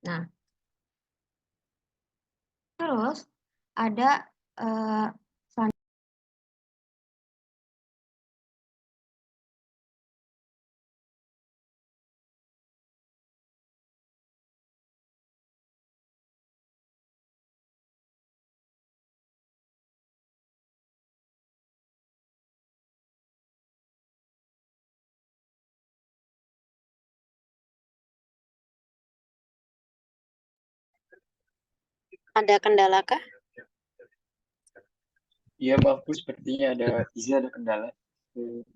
Nah, terus ada eh, Ada kendala kah? Iya, maaf Bu, sepertinya ada kendala.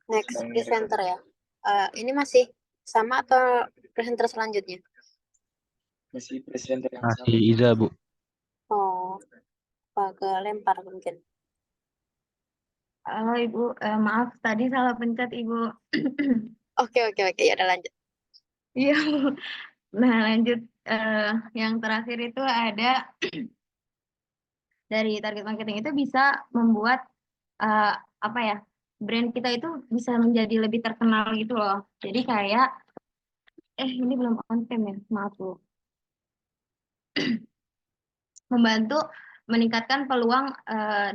Next Sedang presenter recording. ya. Ini masih sama atau presenter selanjutnya? Masih presenter yang Masih sama. Iza, Bu. Oh, agak lempar mungkin. halo Ibu, maaf tadi salah pencet Ibu. Oke, oke, oke. Ya udah lanjut. Iya, nah lanjut eh, yang terakhir itu ada dari target marketing itu bisa membuat eh, apa ya, brand kita itu bisa menjadi lebih terkenal gitu loh. Jadi kayak ini belum on cam ya, maaf Bu. Membantu meningkatkan peluang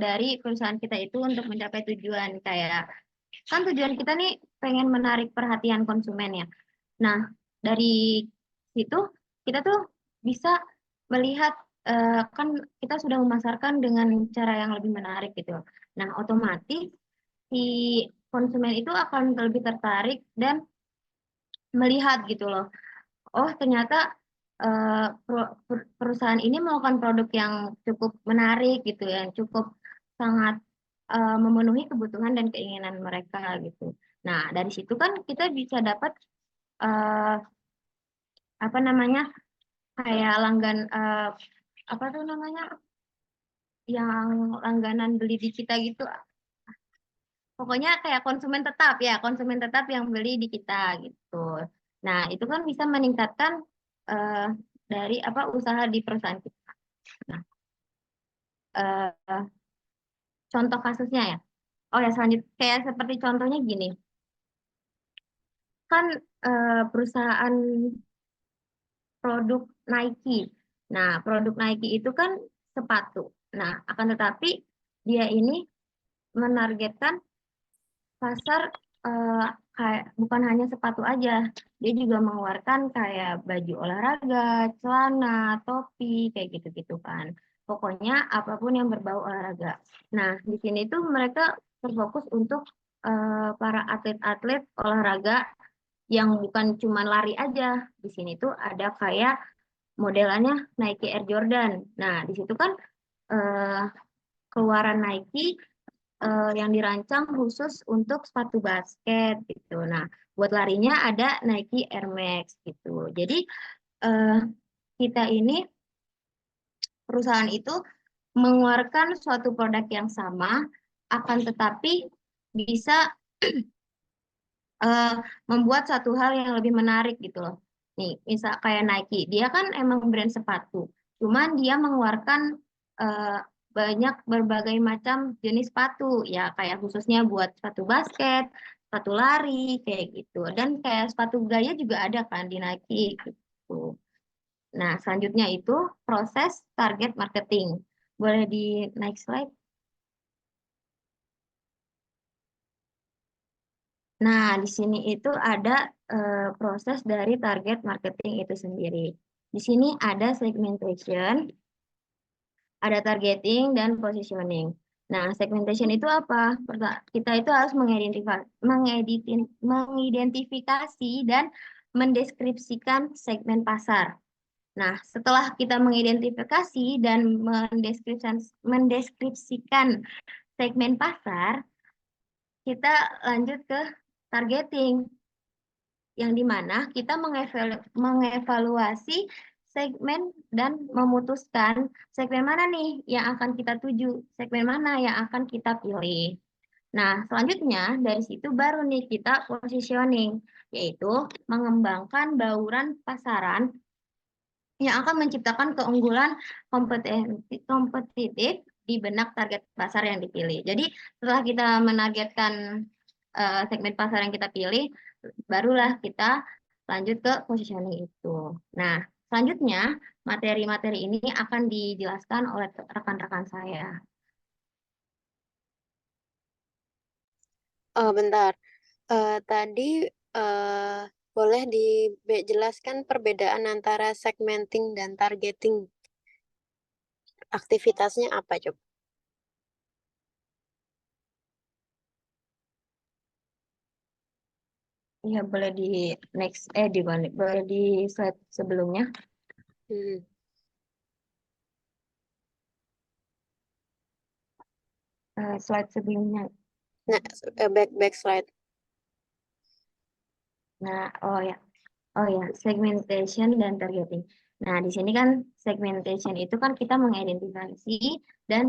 dari perusahaan kita itu untuk mencapai tujuan. Kayak kan tujuan kita nih pengen menarik perhatian konsumen ya. Nah, dari situ kita tuh bisa melihat kan kita sudah memasarkan dengan cara yang lebih menarik gitu. Nah, otomatis si konsumen itu akan lebih tertarik dan melihat gitu loh. Oh, ternyata perusahaan ini melakukan produk yang cukup menarik gitu ya, cukup sangat memenuhi kebutuhan dan keinginan mereka gitu. Nah, dari situ kan kita bisa dapat eh, apa namanya, kayak apa tuh namanya, yang langganan beli di kita gitu. Pokoknya kayak konsumen tetap yang beli di kita gitu. Nah, itu kan bisa meningkatkan eh, dari apa usaha di perusahaan kita. Nah, eh, contoh kasusnya ya. Oh ya, selanjutnya kayak seperti contohnya gini. Kan perusahaan produk Nike. Nah, produk Nike itu kan sepatu. Nah, akan tetapi dia ini menargetkan pasar eh, kayak bukan hanya sepatu aja. Dia juga mengeluarkan kayak baju olahraga, celana, topi, kayak gitu-gitu kan. Pokoknya apapun yang berbau olahraga. Nah, di sini tuh mereka terfokus untuk para atlet-atlet olahraga yang bukan cuma lari aja. Di sini tuh ada kayak modelannya Nike Air Jordan. Nah, di situ kan eh, keluaran Nike yang dirancang khusus untuk sepatu basket gitu. Nah, buat larinya ada Nike Air Max gitu. Jadi eh, kita ini perusahaan itu mengeluarkan suatu produk yang sama, akan tetapi bisa eh, membuat satu hal yang lebih menarik gitu loh. Nih, misal kayak Nike, dia kan emang brand sepatu, cuman dia mengeluarkan eh, banyak berbagai macam jenis sepatu, ya kayak khususnya buat sepatu basket, sepatu lari, kayak gitu. Dan kayak sepatu gaya juga ada kan di Nike gitu. Nah, selanjutnya itu proses target marketing. Boleh di next slide. Nah, di sini itu ada proses dari target marketing itu sendiri. Di sini ada segmentation, ada targeting, dan positioning. Nah, segmentation itu apa? Kita itu harus mengidentifikasi dan mendeskripsikan segmen pasar. Nah, setelah kita mengidentifikasi dan mendeskripsikan segmen pasar, kita lanjut ke targeting, yang dimana kita mengevaluasi segmen dan memutuskan segmen mana nih yang akan kita tuju, segmen mana yang akan kita pilih. Nah, selanjutnya dari situ baru nih kita positioning, yaitu mengembangkan bauran pasaran yang akan menciptakan keunggulan kompetitif di benak target pasar yang dipilih. Jadi setelah kita menargetkan segmen pasar yang kita pilih, barulah kita lanjut ke positioning itu. Nah, Selanjutnya, materi-materi ini akan dijelaskan oleh rekan-rekan saya. Bentar. Tadi boleh dijelaskan perbedaan antara segmenting dan targeting. Aktivitasnya apa coba? Ya, boleh di next, boleh di slide sebelumnya. Hmm. Slide sebelumnya. Nah, back slide. Nah, oh ya, segmentation dan targeting. Nah, di sini kan segmentation itu kan kita mengidentifikasi dan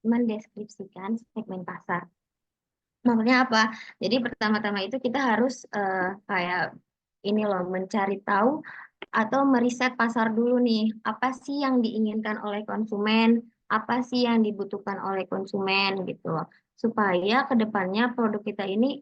mendeskripsikan segmen pasar. Maksudnya apa? Jadi pertama-tama itu kita harus kayak ini loh, mencari tahu atau meriset pasar dulu nih. Apa sih yang diinginkan oleh konsumen? Apa sih yang dibutuhkan oleh konsumen gitu loh. Supaya kedepannya produk kita ini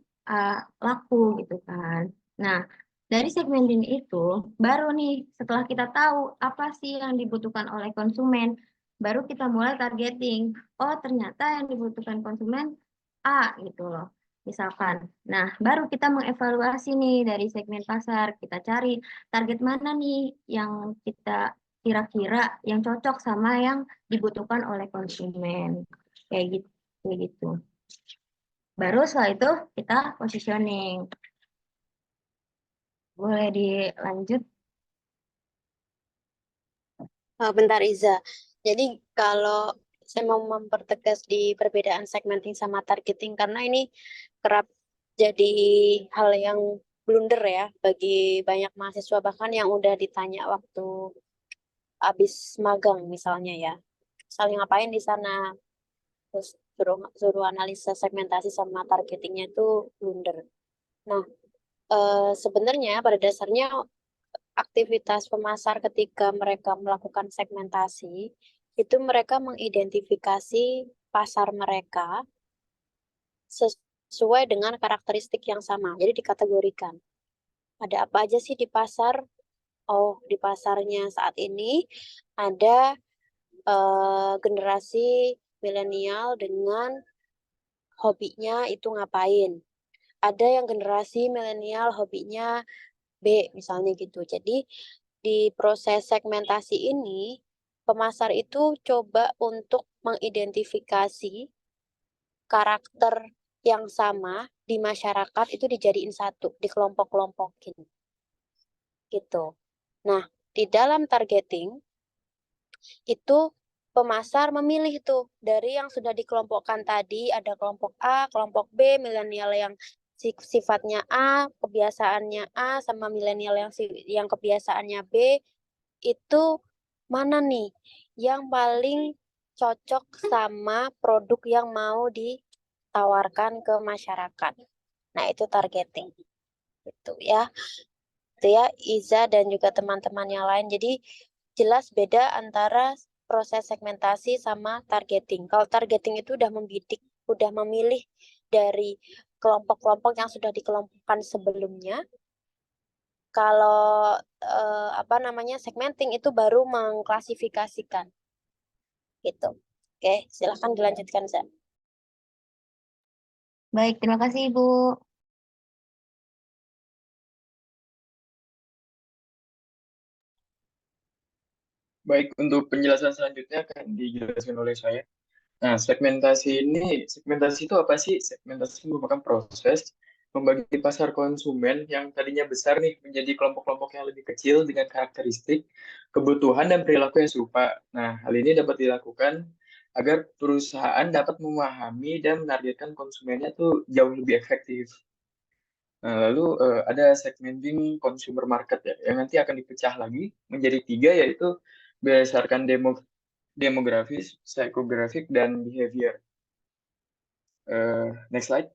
laku gitu kan. Nah, dari segmenting itu baru nih setelah kita tahu apa sih yang dibutuhkan oleh konsumen, baru kita mulai targeting. Oh, ternyata yang dibutuhkan konsumen A gitu loh. Misalkan. Nah, baru kita mengevaluasi nih dari segmen pasar, kita cari target mana nih yang kita kira-kira yang cocok sama yang dibutuhkan oleh konsumen. Kayak gitu, kayak gitu. Baru setelah itu kita positioning. Boleh dilanjut? Bentar Iza. Jadi kalau saya mau mempertegas di perbedaan segmenting sama targeting karena ini kerap jadi hal yang blunder ya bagi banyak mahasiswa bahkan yang udah ditanya waktu habis magang misalnya ya. Misalnya ngapain di sana terus suruh analisa segmentasi sama targetingnya itu blunder. Nah, sebenarnya pada dasarnya aktivitas pemasar ketika mereka melakukan segmentasi, itu mereka mengidentifikasi pasar mereka sesuai dengan karakteristik yang sama. Jadi dikategorikan. Ada apa aja sih di pasar? Oh, di pasarnya saat ini ada generasi milenial dengan hobinya itu ngapain. Ada yang generasi milenial hobinya B, misalnya gitu. Jadi di proses segmentasi ini, pemasar itu coba untuk mengidentifikasi karakter yang sama di masyarakat itu dijadiin satu, dikelompok-kelompokin. Gitu. Nah, di dalam targeting, itu pemasar memilih tuh dari yang sudah dikelompokkan tadi, ada kelompok A, kelompok B, milenial yang sifatnya A, kebiasaannya A, sama milenial yang kebiasaannya B, itu mana nih yang paling cocok sama produk yang mau ditawarkan ke masyarakat. Nah, itu targeting. Gitu ya. Itu ya, Iza dan juga teman-teman yang lain. Jadi jelas beda antara proses segmentasi sama targeting. Kalau targeting itu udah membidik, udah memilih dari kelompok-kelompok yang sudah dikelompokkan sebelumnya. Kalau apa namanya segmenting itu baru mengklasifikasikan gitu. Oke, silahkan dilanjutkan, Zan. Baik, terima kasih Ibu. Baik, untuk penjelasan selanjutnya akan dijelaskan oleh saya. Nah, segmentasi itu apa sih? Segmentasi merupakan proses membagi pasar konsumen yang tadinya besar nih menjadi kelompok-kelompok yang lebih kecil dengan karakteristik, kebutuhan, dan perilaku yang serupa. Nah, hal ini dapat dilakukan agar perusahaan dapat memahami dan menargetkan konsumennya tuh jauh lebih efektif. Nah, lalu ada segmenting consumer market ya, yang nanti akan dipecah lagi menjadi tiga, yaitu berdasarkan demografis, psikografik, dan behavior. Next slide.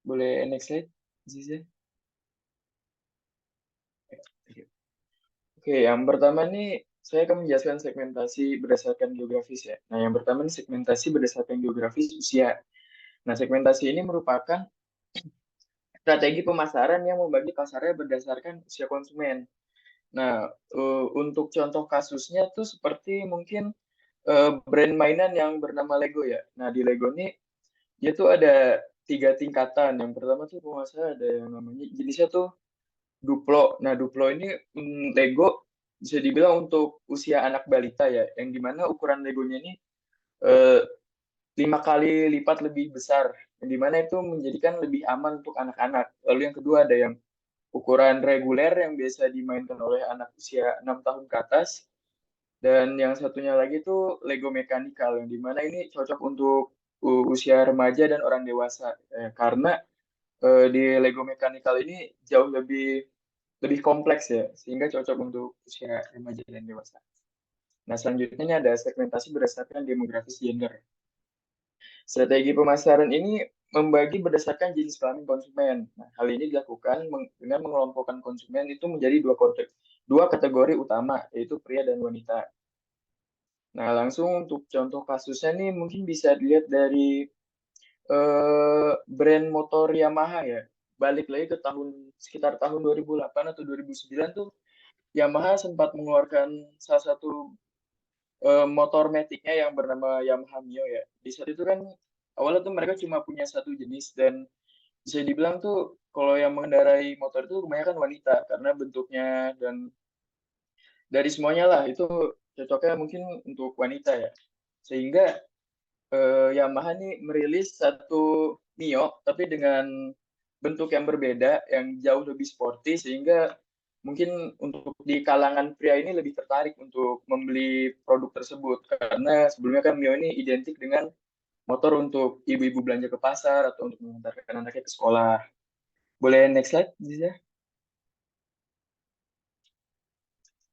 Boleh next slide, Ziza? Oke, yang pertama nih saya akan menjelaskan segmentasi berdasarkan geografis ya. Nah, yang pertama nih segmentasi berdasarkan geografis usia. Nah, segmentasi ini merupakan strategi pemasaran yang membagi pasarnya berdasarkan usia konsumen. Nah, untuk contoh kasusnya tuh seperti mungkin brand mainan yang bernama Lego ya. Nah, di Lego ini dia tuh ada 3 tingkatan. Yang pertama tuh kalau nggak salah ada yang namanya jenisnya tuh Duplo. Nah, Duplo ini Lego bisa dibilang untuk usia anak balita ya, yang dimana ukuran Legonya ini eh, 5 kali lipat lebih besar, yang dimana itu menjadikan lebih aman untuk anak-anak. Lalu yang kedua ada yang ukuran reguler yang biasa dimainkan oleh anak usia 6 tahun ke atas. Dan yang satunya lagi itu Lego mechanical, yang dimana ini cocok untuk usia remaja dan orang dewasa. Karena di Lego mechanical ini jauh lebih lebih kompleks ya, sehingga cocok untuk usia remaja dan dewasa. Nah, selanjutnya ini ada segmentasi berdasarkan demografis gender. Strategi pemasaran ini membagi berdasarkan jenis kelamin konsumen. Nah, hal ini dilakukan dengan mengelompokkan konsumen itu menjadi dua kategori utama, yaitu pria dan wanita. Nah, langsung untuk contoh kasusnya nih mungkin bisa dilihat dari brand motor Yamaha ya. Balik lagi ke sekitar tahun 2008 atau 2009 tuh Yamaha sempat mengeluarkan salah satu motor metiknya yang bernama Yamaha Mio ya. Di saat itu kan awalnya tuh mereka cuma punya satu jenis dan bisa dibilang tuh kalau yang mengendarai motor itu kebanyakan wanita karena bentuknya dan dari semuanya lah itu cocoknya mungkin untuk wanita ya. Sehingga Yamaha nih merilis satu Mio tapi dengan bentuk yang berbeda yang jauh lebih sporty sehingga mungkin untuk di kalangan pria ini lebih tertarik untuk membeli produk tersebut karena sebelumnya kan Mio ini identik dengan motor untuk ibu-ibu belanja ke pasar atau untuk mengantarkan anaknya ke sekolah. Boleh next slide, Ziza?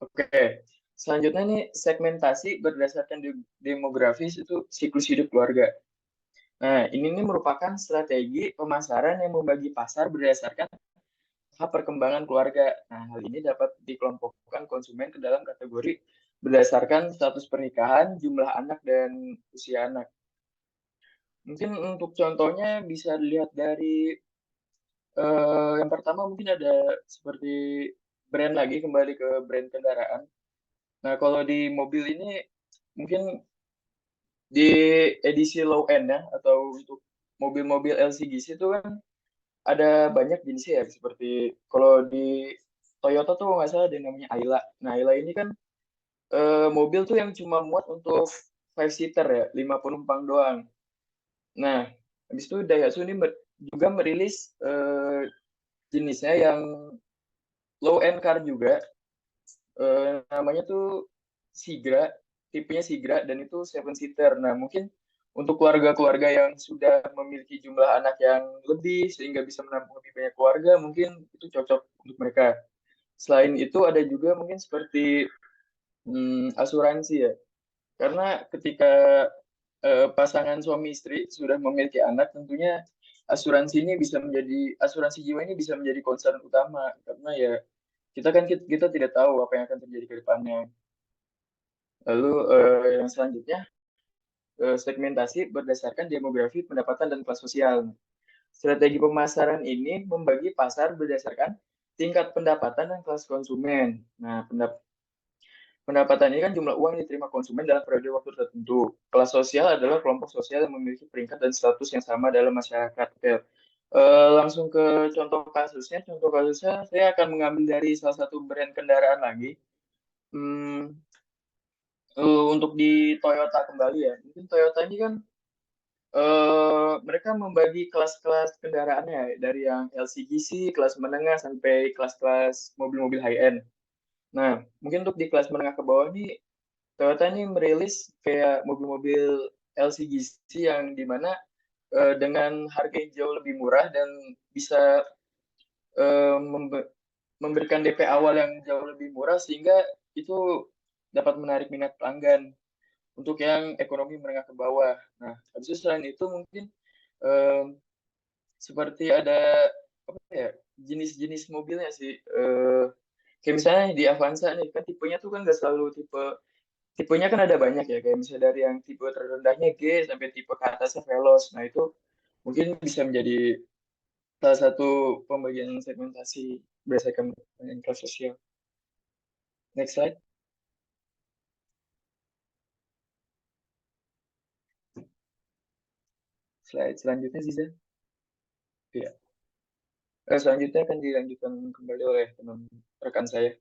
Oke. Selanjutnya nih segmentasi berdasarkan demografis itu siklus hidup keluarga. Nah, ini nih merupakan strategi pemasaran yang membagi pasar berdasarkan tahap perkembangan keluarga. Nah, hal ini dapat dikelompokkan konsumen ke dalam kategori berdasarkan status pernikahan, jumlah anak, dan usia anak. Mungkin untuk contohnya bisa dilihat dari yang pertama mungkin ada seperti brand lagi, kembali ke brand kendaraan. Nah, kalau di mobil ini mungkin di edisi low end ya, atau untuk mobil-mobil LCGC itu kan ada banyak jenisnya ya, seperti kalau di Toyota tuh nggak salah ada yang namanya Ayla. Nah, Ayla ini kan mobil tuh yang cuma muat untuk 5 seater ya, 5 penumpang doang. Nah, habis itu Daihatsu ini juga merilis jenisnya yang low end car juga, namanya tuh Sigra, tipenya Sigra, dan itu 7 seater. Nah, mungkin untuk keluarga-keluarga yang sudah memiliki jumlah anak yang lebih sehingga bisa menampung lebih banyak keluarga, mungkin itu cocok untuk mereka. Selain itu ada juga mungkin seperti asuransi ya. Karena ketika pasangan suami istri sudah memiliki anak, tentunya asuransi jiwa ini bisa menjadi concern utama karena ya kita tidak tahu apa yang akan terjadi ke depannya. Lalu yang selanjutnya segmentasi berdasarkan demografi, pendapatan, dan kelas sosial. Strategi pemasaran ini membagi pasar berdasarkan tingkat pendapatan dan kelas konsumen. Nah, pendapatan ini kan jumlah uang yang diterima konsumen dalam periode waktu tertentu. Kelas sosial adalah kelompok sosial yang memiliki peringkat dan status yang sama dalam masyarakat. Oke. Langsung ke contoh kasusnya. Contoh kasusnya saya akan mengambil dari salah satu brand kendaraan lagi. Hmm, untuk di Toyota kembali ya. Mungkin Toyota ini kan mereka membagi kelas-kelas kendaraannya ya, dari yang LCGC, kelas menengah sampai kelas-kelas mobil-mobil high end. Nah, mungkin untuk di kelas menengah ke bawah ini Toyota ini merilis kayak mobil-mobil LCGC yang dimana dengan harga yang jauh lebih murah dan bisa eh, memberikan DP awal yang jauh lebih murah sehingga itu dapat menarik minat pelanggan untuk yang ekonomi menengah ke bawah. Nah, habis itu selain itu mungkin eh, seperti ada apa ya jenis-jenis mobilnya sih. Kayak misalnya di Avanza nih kan tipenya tuh kan nggak selalu tipenya kan ada banyak ya kayak misalnya dari yang tipe terendahnya G sampai tipe ke atasnya Veloz. Nah itu mungkin bisa menjadi salah satu pembagian segmentasi berdasarkan kelas sosial. Next slide. Slide selanjutnya, Ziza. Ya. Selanjutnya akan dilanjutkan kembali oleh teman rekan saya.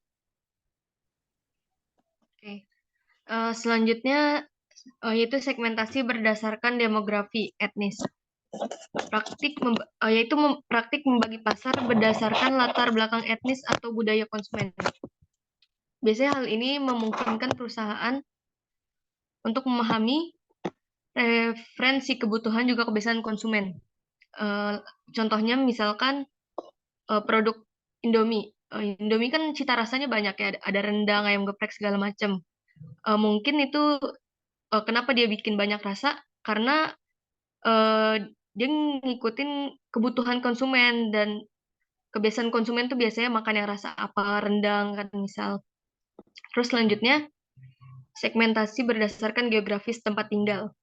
Oke. Selanjutnya yaitu segmentasi berdasarkan demografi etnis. Praktik membagi pasar berdasarkan latar belakang etnis atau budaya konsumen. Biasanya hal ini memungkinkan perusahaan untuk memahami referensi kebutuhan juga kebiasaan konsumen. Contohnya misalkan produk Indomie. Indomie kan cita rasanya banyak ya, ada rendang, ayam geprek segala macam. Mungkin itu kenapa dia bikin banyak rasa, karena dia ngikutin kebutuhan konsumen dan kebiasaan konsumen tuh biasanya makan yang rasa apa, rendang kan misal. Terus selanjutnya segmentasi berdasarkan geografis tempat tinggal.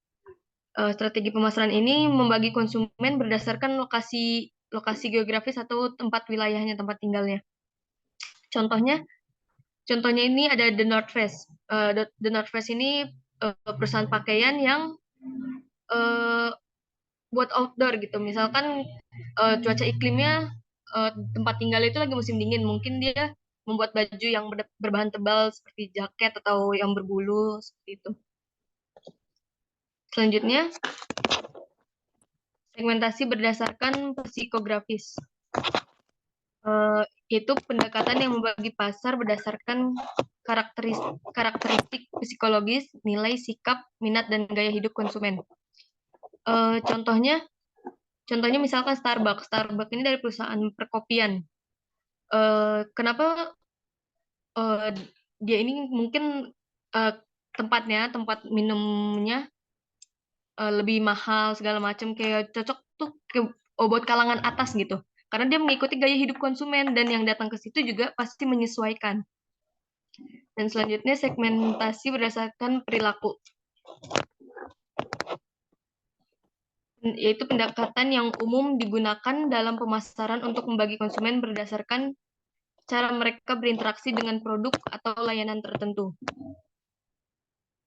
Strategi pemasaran ini membagi konsumen berdasarkan lokasi geografis atau tempat wilayahnya, tempat tinggalnya. Contohnya ini ada The North Face. The North Face ini perusahaan pakaian yang buat outdoor gitu. Misalkan cuaca iklimnya tempat tinggal itu lagi musim dingin, mungkin dia membuat baju yang berbahan tebal seperti jaket atau yang berbulu seperti itu. Selanjutnya, segmentasi berdasarkan psikografis. Yaitu pendekatan yang membagi pasar berdasarkan karakteristik psikologis, nilai, sikap, minat, dan gaya hidup konsumen. Contohnya misalkan Starbucks. Starbucks ini dari perusahaan perkopian. Kenapa dia ini mungkin tempat minumnya lebih mahal segala macam, kayak cocok tuh buat kalangan atas gitu. Karena dia mengikuti gaya hidup konsumen dan yang datang ke situ juga pasti menyesuaikan. Dan selanjutnya segmentasi berdasarkan perilaku. Yaitu pendekatan yang umum digunakan dalam pemasaran untuk membagi konsumen berdasarkan cara mereka berinteraksi dengan produk atau layanan tertentu.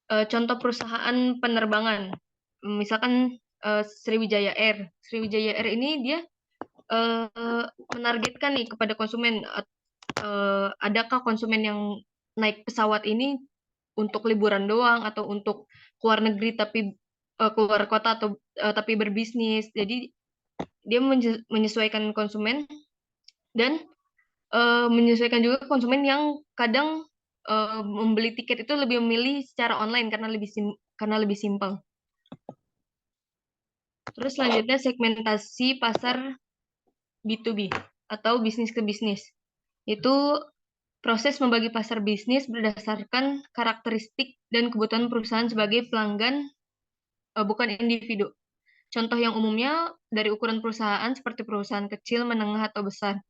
Contoh perusahaan penerbangan, misalkan Sriwijaya Air. Sriwijaya Air ini dia menargetkan nih kepada konsumen, adakah konsumen yang naik pesawat ini untuk liburan doang atau untuk keluar negeri tapi keluar kota atau tapi berbisnis. Jadi dia menyesuaikan konsumen dan menyesuaikan juga konsumen yang kadang membeli tiket itu lebih memilih secara online karena lebih simpel. Terus selanjutnya segmentasi pasar B2B atau bisnis ke bisnis. Itu proses membagi pasar bisnis berdasarkan karakteristik dan kebutuhan perusahaan sebagai pelanggan, bukan individu. Contoh yang umumnya dari ukuran perusahaan seperti perusahaan kecil, menengah, atau besar.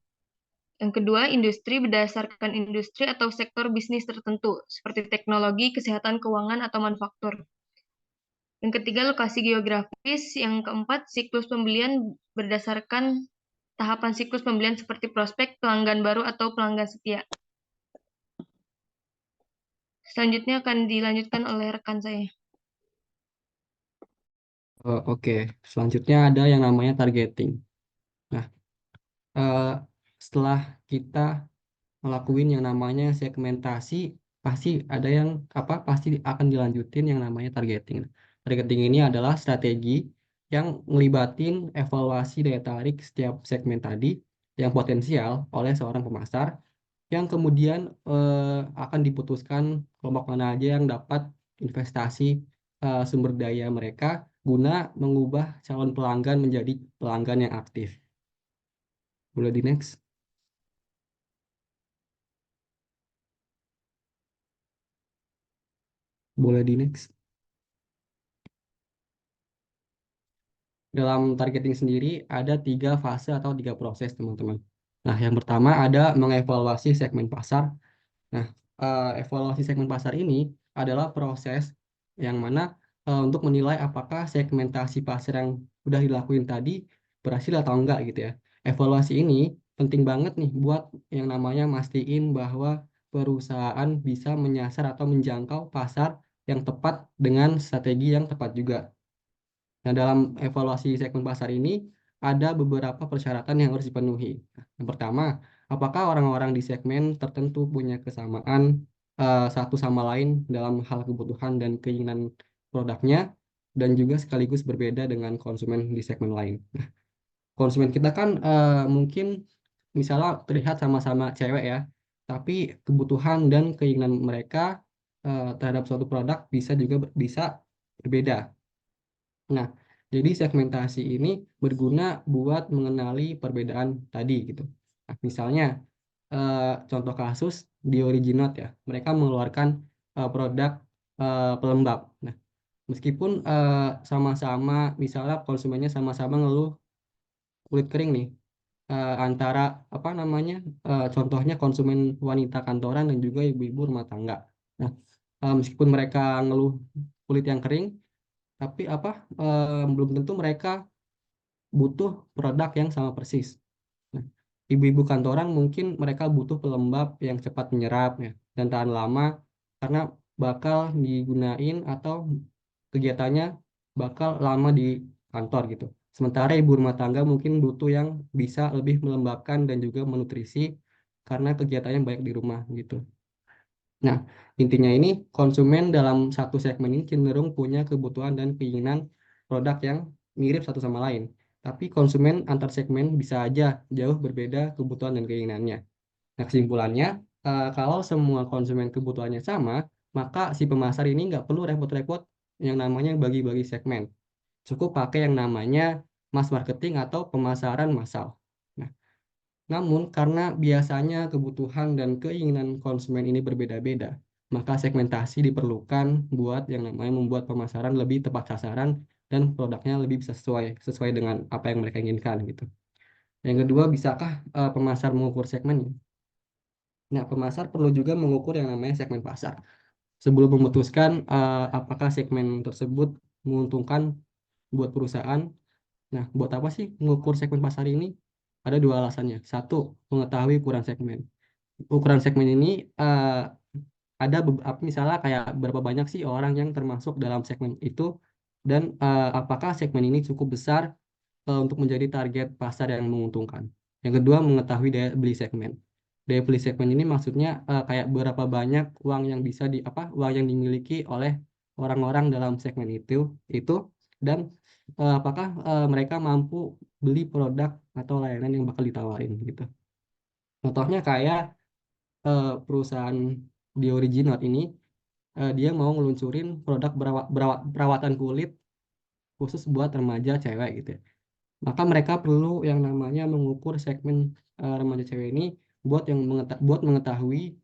Yang kedua, industri berdasarkan industri atau sektor bisnis tertentu, seperti teknologi, kesehatan, keuangan, atau manufaktur. Yang ketiga, lokasi geografis. Yang keempat, siklus pembelian berdasarkan tahapan siklus pembelian seperti prospek, pelanggan baru, atau pelanggan setia. Selanjutnya akan dilanjutkan oleh rekan saya. Oke, selanjutnya ada yang namanya targeting. Nah, setelah kita ngelakuin yang namanya segmentasi, pasti akan dilanjutin yang namanya targeting. Targeting ini adalah strategi yang ngelibatin evaluasi daya tarik setiap segmen tadi yang potensial oleh seorang pemasar, yang kemudian akan diputuskan kelompok mana aja yang dapat investasi sumber daya mereka guna mengubah calon pelanggan menjadi pelanggan yang aktif. Boleh di next? Boleh di next? Dalam targeting sendiri ada 3 fase atau 3 proses, teman-teman. Nah, yang pertama ada mengevaluasi segmen pasar. Nah, evaluasi segmen pasar ini adalah proses yang mana untuk menilai apakah segmentasi pasar yang udah dilakuin tadi berhasil atau enggak gitu ya. evaluasi ini penting banget nih buat yang namanya mastiin bahwa perusahaan bisa menyasar atau menjangkau pasar yang tepat dengan strategi yang tepat juga. Nah, dalam evaluasi segmen pasar ini ada beberapa persyaratan yang harus dipenuhi. Yang pertama, apakah orang-orang di segmen tertentu punya kesamaan satu sama lain dalam hal kebutuhan dan keinginan produknya, dan juga sekaligus berbeda dengan konsumen di segmen lain. Nah, konsumen kita kan mungkin misalnya terlihat sama-sama cewek ya, tapi kebutuhan dan keinginan mereka terhadap suatu produk bisa juga bisa berbeda. Nah, jadi segmentasi ini berguna buat mengenali perbedaan tadi gitu. Nah, misalnya contoh kasus di Originot ya, mereka mengeluarkan produk pelembab. Nah, meskipun sama-sama misalnya konsumennya sama-sama ngeluh kulit kering nih, antara apa namanya contohnya konsumen wanita kantoran dan juga ibu-ibu rumah tangga. Nah, meskipun mereka ngeluh kulit yang kering, tapi apa belum tentu mereka butuh produk yang sama persis. Nah, ibu-ibu kantoran mungkin mereka butuh pelembab yang cepat menyerap ya, dan tahan lama karena bakal digunain atau kegiatannya bakal lama di kantor gitu. Sementara ibu rumah tangga mungkin butuh yang bisa lebih melembabkan dan juga menutrisi karena kegiatannya banyak di rumah gitu. Nah, intinya ini konsumen dalam satu segmen ini cenderung punya kebutuhan dan keinginan produk yang mirip satu sama lain. Tapi konsumen antar segmen bisa aja jauh berbeda kebutuhan dan keinginannya. Nah, kesimpulannya, kalau semua konsumen kebutuhannya sama, maka si pemasar ini nggak perlu repot-repot yang namanya bagi-bagi segmen. Cukup pakai yang namanya mass marketing atau pemasaran massal. Nah, namun, karena biasanya kebutuhan dan keinginan konsumen ini berbeda-beda, maka segmentasi diperlukan buat yang namanya membuat pemasaran lebih tepat sasaran dan produknya lebih bisa sesuai dengan apa yang mereka inginkan gitu. Yang kedua, bisakah pemasar mengukur segmennya? Nah, pemasar perlu juga mengukur yang namanya segmen pasar. Sebelum memutuskan apakah segmen tersebut menguntungkan buat perusahaan. Nah, buat apa sih mengukur segmen pasar ini? Ada dua alasannya. Satu, mengetahui ukuran segmen. Ukuran segmen ini ada misalnya kayak berapa banyak sih orang yang termasuk dalam segmen itu, dan apakah segmen ini cukup besar untuk menjadi target pasar yang menguntungkan. Yang kedua, mengetahui daya beli segmen. Daya beli segmen ini maksudnya kayak berapa banyak uang yang bisa uang yang dimiliki oleh orang-orang dalam segmen itu dan apakah mereka mampu beli produk atau layanan yang bakal ditawarin gitu. Contohnya kayak perusahaan di Originot ini dia mau ngeluncurin produk perawatan kulit khusus buat remaja cewek gitu ya. Maka mereka perlu yang namanya mengukur segmen remaja cewek ini buat mengetahui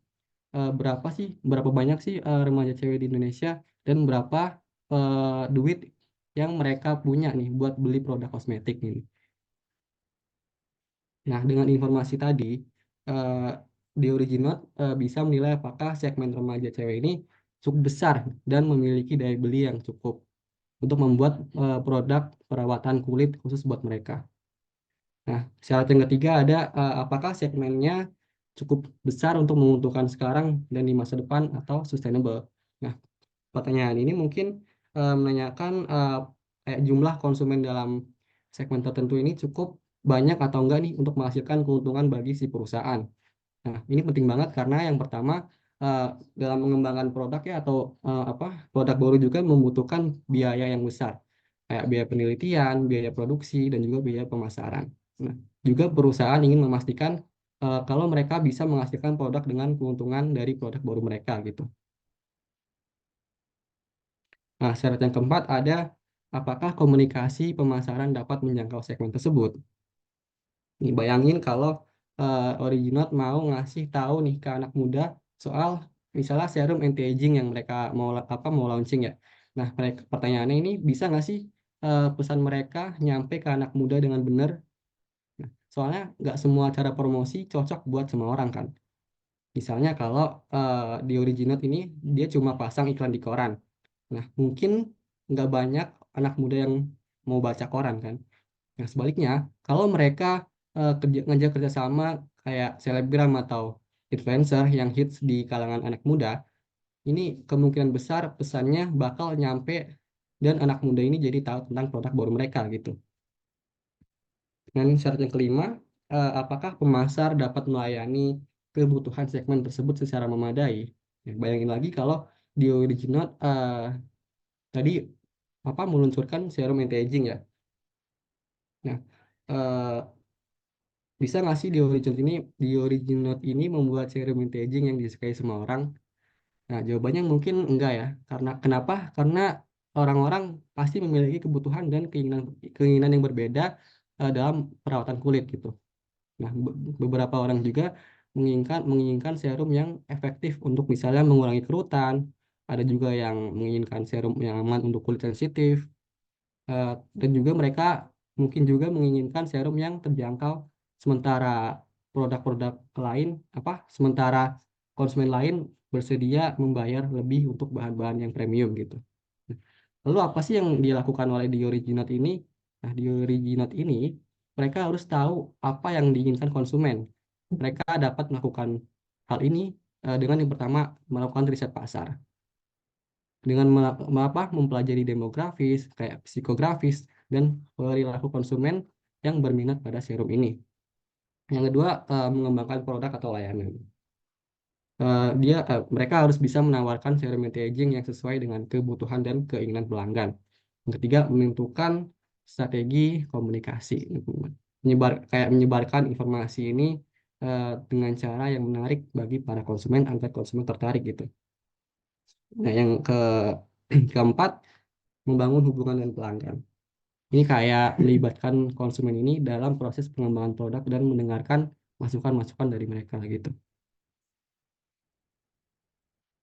berapa banyak sih remaja cewek di Indonesia dan berapa duit yang mereka punya nih buat beli produk kosmetik ini. Nah, dengan informasi tadi, eh, di Originot bisa menilai apakah segmen remaja cewek ini cukup besar dan memiliki daya beli yang cukup untuk membuat produk perawatan kulit khusus buat mereka. Nah, syarat yang ketiga ada apakah segmennya cukup besar untuk menguntungkan sekarang dan di masa depan atau sustainable. Nah, pertanyaan ini mungkin menanyakan kayak jumlah konsumen dalam segmen tertentu ini cukup banyak atau enggak nih untuk menghasilkan keuntungan bagi si perusahaan. Nah, ini penting banget karena yang pertama eh, dalam mengembangkan produk ya atau produk baru juga membutuhkan biaya yang besar, kayak biaya penelitian, biaya produksi, dan juga biaya pemasaran. Nah, juga perusahaan ingin memastikan kalau mereka bisa menghasilkan produk dengan keuntungan dari produk baru mereka gitu. Nah, syarat yang keempat ada apakah komunikasi pemasaran dapat menjangkau segmen tersebut. Nih, bayangin kalau Originot mau ngasih tahu nih ke anak muda soal misalnya serum anti-aging yang mereka mau launching ya. Nah, pertanyaannya ini bisa nggak sih pesan mereka nyampe ke anak muda dengan benar? Nah, soalnya nggak semua cara promosi cocok buat semua orang kan. Misalnya kalau di Originot ini dia cuma pasang iklan di koran. Nah, mungkin nggak banyak anak muda yang mau baca koran kan. Nah, sebaliknya, kalau mereka ngajak kerjasama kayak selebgram atau influencer yang hits di kalangan anak muda, ini kemungkinan besar pesannya bakal nyampe dan anak muda ini jadi tahu tentang produk baru mereka gitu. Dan syarat yang kelima, apakah pemasar dapat melayani kebutuhan segmen tersebut secara memadai? Ya, bayangin lagi kalau di original tadi apa meluncurkan serum anti-aging ya. Nah, eh, bisa nggak sih di original ini membuat serum anti-aging yang disukai semua orang? Nah, jawabannya mungkin enggak ya. Karena kenapa? Karena orang-orang pasti memiliki kebutuhan dan keinginan yang berbeda dalam perawatan kulit gitu. Nah, beberapa orang juga menginginkan serum yang efektif untuk misalnya mengurangi kerutan. Ada juga yang menginginkan serum yang aman untuk kulit sensitif. Dan juga mereka mungkin juga menginginkan serum yang terjangkau, sementara produk-produk lain sementara konsumen lain bersedia membayar lebih untuk bahan-bahan yang premium gitu. Lalu apa sih yang dilakukan oleh di Originate ini? Nah, di Originate ini mereka harus tahu apa yang diinginkan konsumen. Mereka dapat melakukan hal ini dengan yang pertama melakukan riset pasar dengan mempelajari demografis, kayak psikografis, dan perilaku konsumen yang berminat pada serum ini. Yang kedua, mengembangkan produk atau layanan. Mereka harus bisa menawarkan serum anti-aging yang sesuai dengan kebutuhan dan keinginan pelanggan. Yang ketiga, menentukan strategi komunikasi. Menyebarkan informasi ini dengan cara yang menarik bagi para konsumen agar konsumen tertarik gitu. Nah, yang keempat, membangun hubungan dengan pelanggan. Ini kayak melibatkan konsumen ini dalam proses pengembangan produk dan mendengarkan masukan-masukan dari mereka gitu.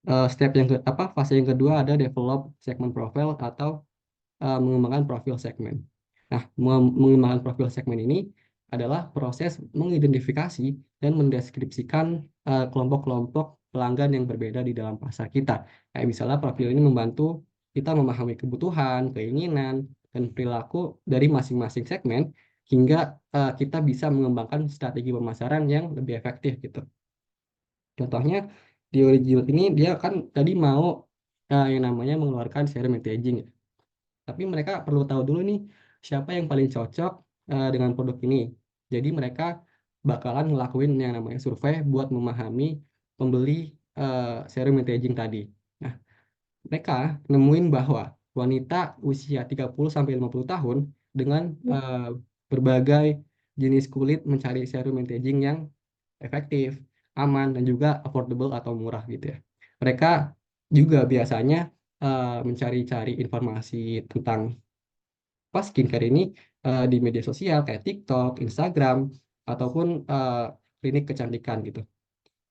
Fase yang kedua ada develop segment profile atau mengembangkan profil segmen. Nah, mengembangkan profil segmen ini adalah proses mengidentifikasi dan mendeskripsikan kelompok-kelompok pelanggan yang berbeda di dalam pasar kita. Kayak misalnya profil ini membantu kita memahami kebutuhan, keinginan, dan perilaku dari masing-masing segmen hingga kita bisa mengembangkan strategi pemasaran yang lebih efektif gitu. Contohnya di Original ini dia kan tadi mau yang namanya mengeluarkan serum anti-aging ya. Tapi mereka perlu tahu dulu nih siapa yang paling cocok dengan produk ini. Jadi mereka bakalan ngelakuin yang namanya survei buat memahami pembeli serum anti-aging tadi. Nah, mereka nemuin bahwa wanita usia 30 sampai 50 tahun dengan berbagai jenis kulit mencari serum anti-aging yang efektif, aman, dan juga affordable atau murah gitu ya. Mereka juga biasanya mencari-cari informasi tentang skincare ini di media sosial kayak TikTok, Instagram, ataupun klinik kecantikan gitu.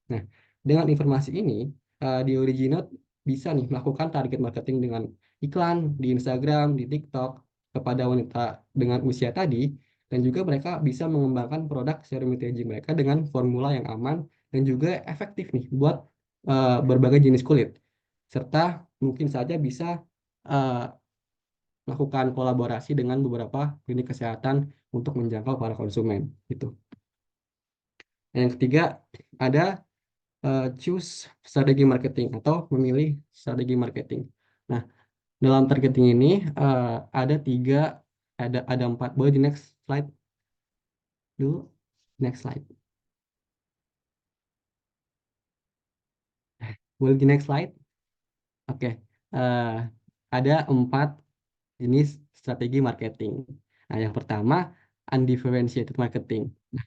Nah, dengan informasi ini, di Originate bisa nih melakukan target marketing dengan iklan di Instagram, di TikTok kepada wanita dengan usia tadi, dan juga mereka bisa mengembangkan produk serum anti-aging mereka dengan formula yang aman dan juga efektif nih buat berbagai jenis kulit. Serta mungkin saja bisa uh, melakukan kolaborasi dengan beberapa klinik kesehatan untuk menjangkau para konsumen gitu. Yang ketiga ada choose strategi marketing atau memilih strategi marketing. Nah, dalam targeting ini ada ada empat. Boleh di next slide dulu, next slide. Boleh di next slide. Oke, ada 4 jenis strategi marketing. Nah, yang pertama undifferentiated marketing. Nah,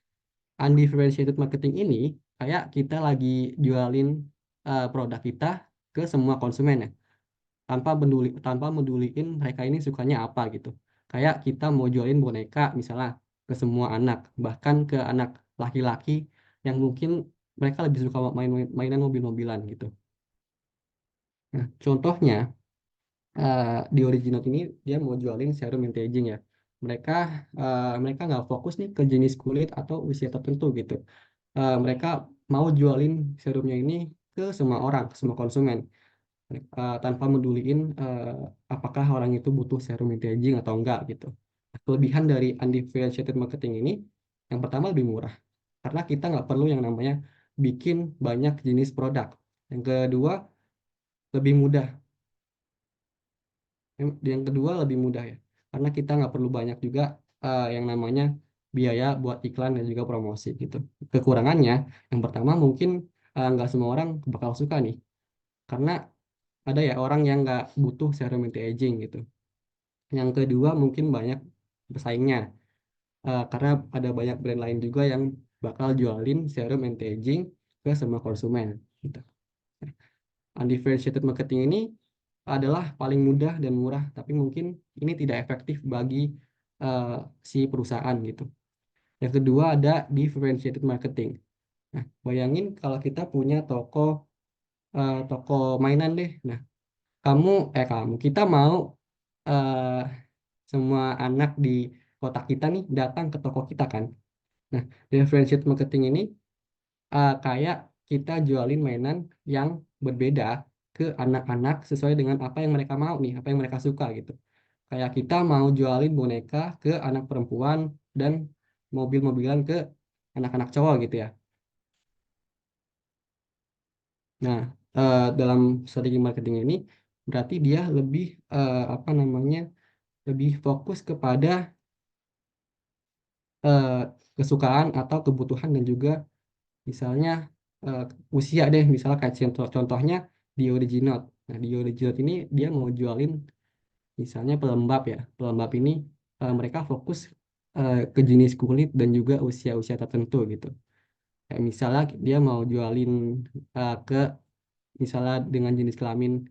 undifferentiated marketing ini kayak kita lagi jualin produk kita ke semua konsumen ya, tanpa meduliin mereka ini sukanya apa gitu. Kayak kita mau jualin boneka misalnya ke semua anak, bahkan ke anak laki-laki yang mungkin mereka lebih suka mainan mobil-mobilan gitu. Nah, contohnya di Original ini dia mau jualin serum anti-aging ya. Mereka nggak fokus nih ke jenis kulit atau usia tertentu gitu. Mereka mau jualin serumnya ini ke semua orang, ke semua konsumen, tanpa meduliin apakah orang itu butuh serum anti-aging atau enggak gitu. Kelebihan dari undifferentiated marketing ini Yang pertama lebih murah, karena kita nggak perlu yang namanya bikin banyak jenis produk. Yang kedua lebih mudah. Yang kedua lebih mudah ya, karena kita nggak perlu banyak juga yang namanya biaya buat iklan dan juga promosi gitu. Kekurangannya, yang pertama mungkin nggak semua orang bakal suka nih, karena ada ya orang yang nggak butuh serum anti-aging gitu. Yang kedua mungkin banyak pesaingnya, karena ada banyak brand lain juga yang bakal jualin serum anti-aging ke semua konsumen gitu. Undifferentiated marketing ini adalah paling mudah dan murah, tapi mungkin ini tidak efektif bagi si perusahaan gitu. Yang kedua ada differentiated marketing. Nah, bayangin kalau kita punya toko mainan deh. Nah, kita mau eh, semua anak di kota kita nih datang ke toko kita kan. Nah, differentiated marketing ini kayak kita jualin mainan yang berbeda ke anak-anak sesuai dengan apa yang mereka mau nih, apa yang mereka suka gitu. Kayak kita mau jualin boneka ke anak perempuan dan mobil-mobilan ke anak-anak cowok gitu ya. Nah, dalam strategi marketing ini berarti dia lebih apa namanya, lebih fokus kepada eh, kesukaan atau kebutuhan dan juga misalnya eh, usia deh, misalnya kayak contohnya di original. Nah, di original ini dia mau jualin misalnya pelembab ya. Pelembab ini mereka fokus ke jenis kulit dan juga usia-usia tertentu gitu. Kayak misalnya dia mau jualin ke misalnya dengan jenis kelamin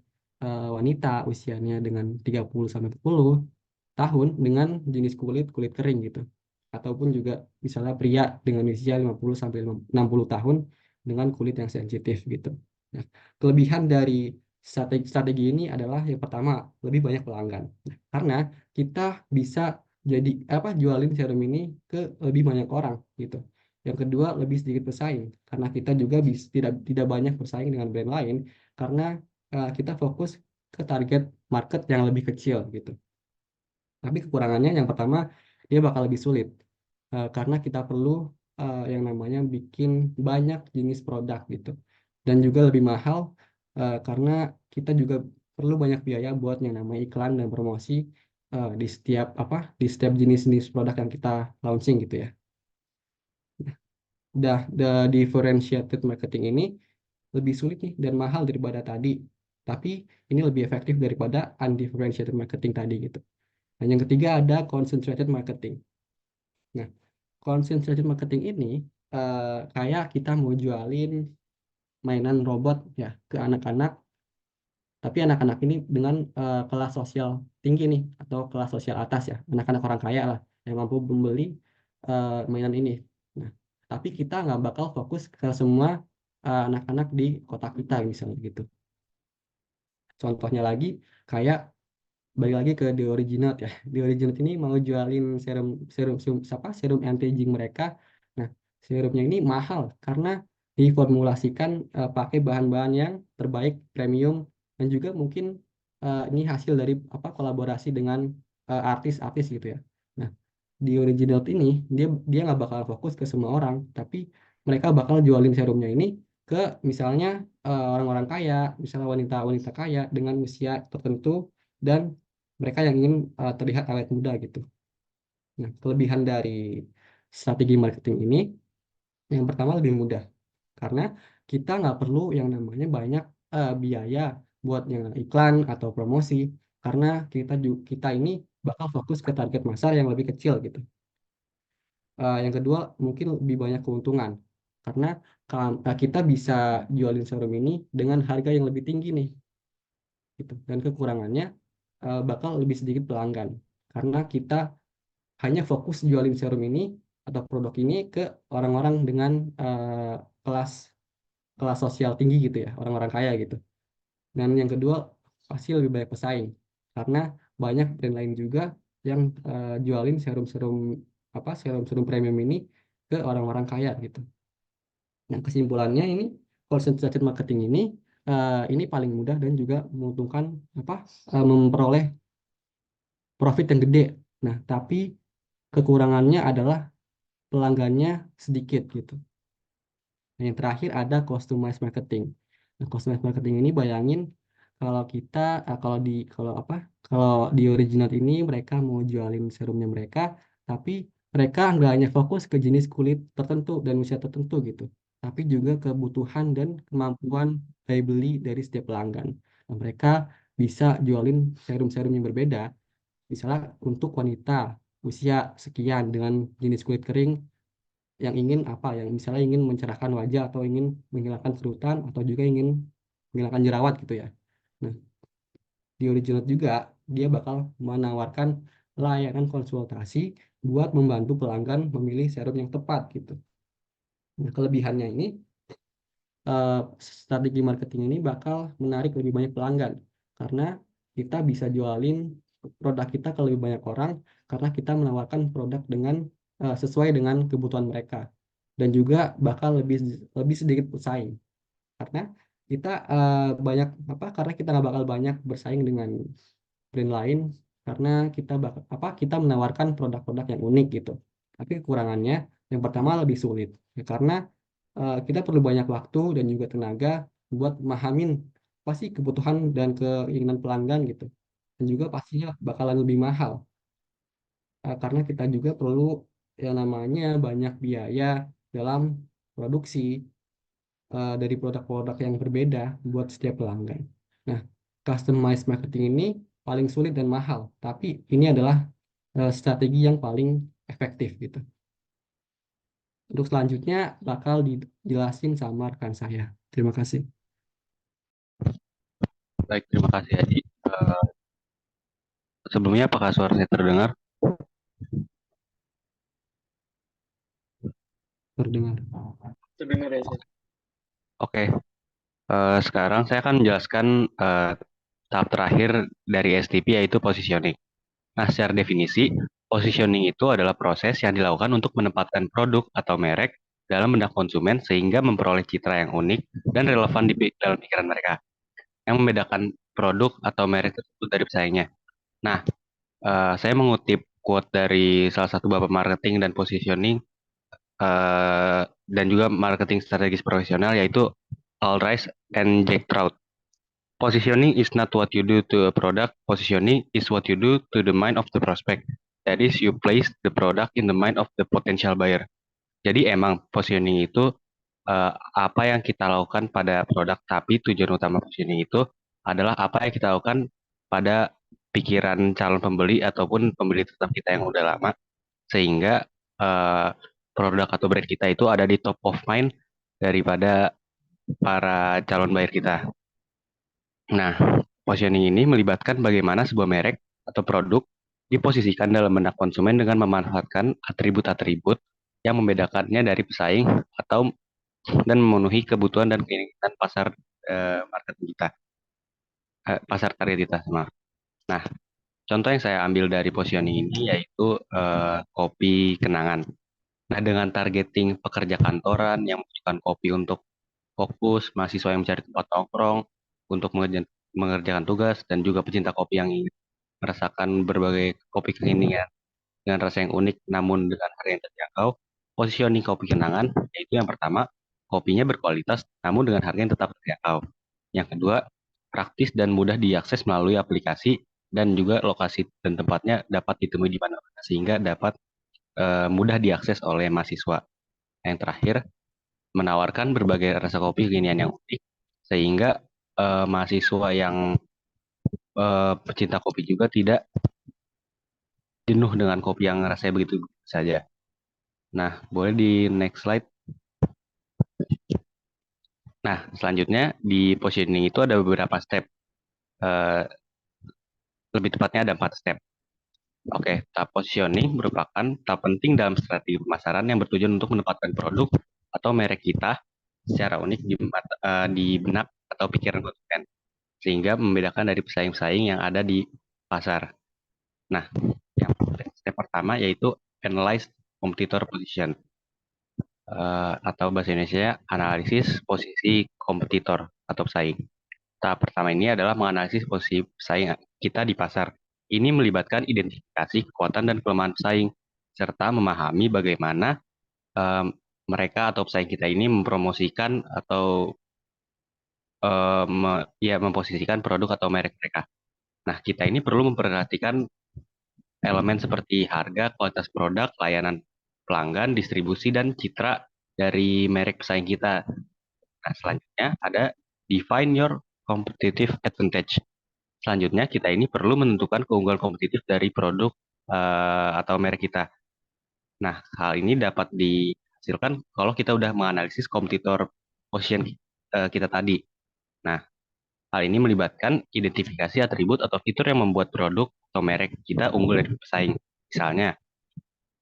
wanita usianya dengan 30 sampai 40 tahun dengan jenis kulit kulit kering gitu. Ataupun juga misalnya pria dengan usia 50 sampai 60 tahun dengan kulit yang sensitif gitu. Nah, kelebihan dari strategi ini adalah yang pertama, lebih banyak pelanggan. Nah, karena kita bisa jadi apa jualin serum ini ke lebih banyak orang gitu. Yang kedua, lebih sedikit bersaing karena kita juga tidak banyak bersaing dengan brand lain karena kita fokus ke target market yang lebih kecil gitu. Tapi kekurangannya yang pertama, dia bakal lebih sulit karena kita perlu yang namanya bikin banyak jenis produk gitu. Dan juga lebih mahal karena kita juga perlu banyak biaya buat yang namanya iklan dan promosi di setiap jenis-jenis produk yang kita launching gitu ya. The differentiated marketing ini lebih sulit nih dan mahal daripada tadi. Tapi ini lebih efektif daripada undifferentiated marketing tadi gitu. Dan yang ketiga ada concentrated marketing. Nah, concentrated marketing ini kayak kita mau jualin mainan robot ya ke anak-anak, tapi anak-anak ini dengan kelas sosial tinggi nih atau kelas sosial atas ya, anak-anak orang kaya lah yang mampu membeli mainan ini. Nah, tapi kita nggak bakal fokus ke semua anak-anak di kota kita misalnya gitu. Contohnya lagi kayak balik lagi ke The Original ya. The Original ini mau jualin serum serum anti-aging mereka. Nah, serumnya ini mahal karena diformulasikan pakai bahan-bahan yang terbaik, premium, dan juga mungkin ini hasil dari kolaborasi dengan artis-artis gitu ya. Nah, di Original ini dia nggak bakal fokus ke semua orang, tapi mereka bakal jualin serumnya ini ke misalnya orang-orang kaya, misalnya wanita-wanita kaya dengan usia tertentu dan mereka yang ingin terlihat awet muda gitu. Nah, kelebihan dari strategi marketing ini yang pertama lebih mudah karena kita nggak perlu yang namanya banyak biaya buat yang iklan atau promosi karena kita ini bakal fokus ke target pasar yang lebih kecil gitu. Yang kedua mungkin lebih banyak keuntungan karena kita bisa jualin serum ini dengan harga yang lebih tinggi nih gitu. Dan kekurangannya bakal lebih sedikit pelanggan karena kita hanya fokus jualin serum ini atau produk ini ke orang-orang dengan kelas kelas sosial tinggi gitu ya, orang-orang kaya gitu. Dan yang kedua pasti lebih banyak pesaing karena banyak brand lain juga yang jualin serum-serum premium ini ke orang-orang kaya gitu. Nah, kesimpulannya ini concentrated marketing ini paling mudah dan juga menguntungkan memperoleh profit yang gede. Nah, tapi kekurangannya adalah pelanggannya sedikit gitu. Nah, yang terakhir ada customized marketing. Nah, customized marketing ini bayangin kalau kita kalau di original ini mereka mau jualin serumnya mereka, tapi mereka nggak hanya fokus ke jenis kulit tertentu dan usia tertentu gitu, tapi juga kebutuhan dan kemampuan daya beli dari setiap pelanggan. Nah, mereka bisa jualin serum-serum yang berbeda, misalnya untuk wanita usia sekian dengan jenis kulit kering yang yang misalnya ingin mencerahkan wajah atau ingin menghilangkan kerutan atau juga ingin menghilangkan jerawat gitu ya. Nah, di original juga dia bakal menawarkan layanan konsultasi buat membantu pelanggan memilih serum yang tepat gitu. Nah, kelebihannya ini eh, strategi marketing ini bakal menarik lebih banyak pelanggan karena kita bisa jualin produk kita ke lebih banyak orang karena kita menawarkan produk dengan sesuai dengan kebutuhan mereka dan juga bakal lebih lebih sedikit bersaing karena kita karena kita nggak bakal banyak bersaing dengan brand lain karena kita menawarkan produk-produk yang unik gitu. Tapi kekurangannya yang pertama lebih sulit ya, karena kita perlu banyak waktu dan juga tenaga buat memahamin apa sih kebutuhan dan keinginan pelanggan gitu. Dan juga pastinya bakalan lebih mahal karena kita juga perlu yang namanya banyak biaya dalam produksi dari produk-produk yang berbeda buat setiap pelanggan. Nah, customized marketing ini paling sulit dan mahal, tapi ini adalah strategi yang paling efektif gitu. Untuk selanjutnya bakal dijelasin sama rekan saya. Terima kasih. Baik, terima kasih Haji. Sebelumnya apakah suara saya terdengar? Terdengar. Terdengar ya, Chef? Oke, sekarang saya akan menjelaskan tahap terakhir dari STP yaitu positioning. Nah, secara definisi, positioning itu adalah proses yang dilakukan untuk menempatkan produk atau merek dalam benak konsumen sehingga memperoleh citra yang unik dan relevan dalam pikiran mereka, yang membedakan produk atau merek tersebut dari pesaingnya. Nah, saya mengutip quote dari salah satu bapak marketing dan positioning dan juga marketing strategis profesional yaitu Al Rice and Jack Trout. Positioning is not what you do to a product. Positioning is what you do to the mind of the prospect. That is, you place the product in the mind of the potential buyer. Jadi emang positioning itu apa yang kita lakukan pada produk, tapi tujuan utama positioning itu adalah apa yang kita lakukan pada pikiran calon pembeli ataupun pembeli tetap kita yang udah lama, sehingga eh, produk atau brand kita itu ada di top of mind daripada para calon buyer kita. Nah, positioning ini melibatkan bagaimana sebuah merek atau produk diposisikan dalam benak konsumen dengan memanfaatkan atribut-atribut yang membedakannya dari pesaing atau dan memenuhi kebutuhan dan keinginan pasar market kita, pasar target kita. Maaf. Nah, contoh yang saya ambil dari positioning ini yaitu kopi kenangan. Nah, dengan targeting pekerja kantoran yang membutuhkan kopi untuk fokus, mahasiswa yang mencari tempat nongkrong untuk mengerjakan tugas, dan juga pecinta kopi yang ingin merasakan berbagai kopi kekinian dengan rasa yang unik namun dengan harga yang terjangkau. Positioning kopi kenangan yaitu yang pertama, kopinya berkualitas namun dengan harga yang tetap terjangkau. Yang kedua, praktis dan mudah diakses melalui aplikasi dan juga lokasi dan tempatnya dapat ditemui di mana-mana sehingga dapat mudah diakses oleh mahasiswa. Yang terakhir, menawarkan berbagai rasa kopi kekinian yang unik sehingga mahasiswa yang pecinta kopi juga tidak jenuh dengan kopi yang rasanya begitu saja. Nah, boleh di next slide. Nah, selanjutnya di positioning itu ada beberapa step. Lebih tepatnya ada 4 step. Oke, tahap positioning merupakan tahap penting dalam strategi pemasaran yang bertujuan untuk menempatkan produk atau merek kita secara unik di benak atau pikiran konsumen, sehingga membedakan dari pesaing-pesaing yang ada di pasar. Nah, yang step pertama yaitu analyze competitor position, atau bahasa Indonesia analisis posisi kompetitor atau pesaing. Tahap pertama ini adalah menganalisis posisi pesaing kita di pasar. Ini melibatkan identifikasi kekuatan dan kelemahan pesaing, serta memahami bagaimana mereka atau pesaing kita ini mempromosikan atau memposisikan produk atau merek mereka. Nah, kita ini perlu memperhatikan elemen seperti harga, kualitas produk, layanan pelanggan, distribusi, dan citra dari merek pesaing kita. Nah, selanjutnya ada define your competitive advantage. Selanjutnya, kita ini perlu menentukan keunggulan kompetitif dari produk atau merek kita. Nah, hal ini dapat dihasilkan kalau kita udah menganalisis kompetitor position kita tadi. Nah, hal ini melibatkan identifikasi atribut atau fitur yang membuat produk atau merek kita unggul dari pesaing. Misalnya,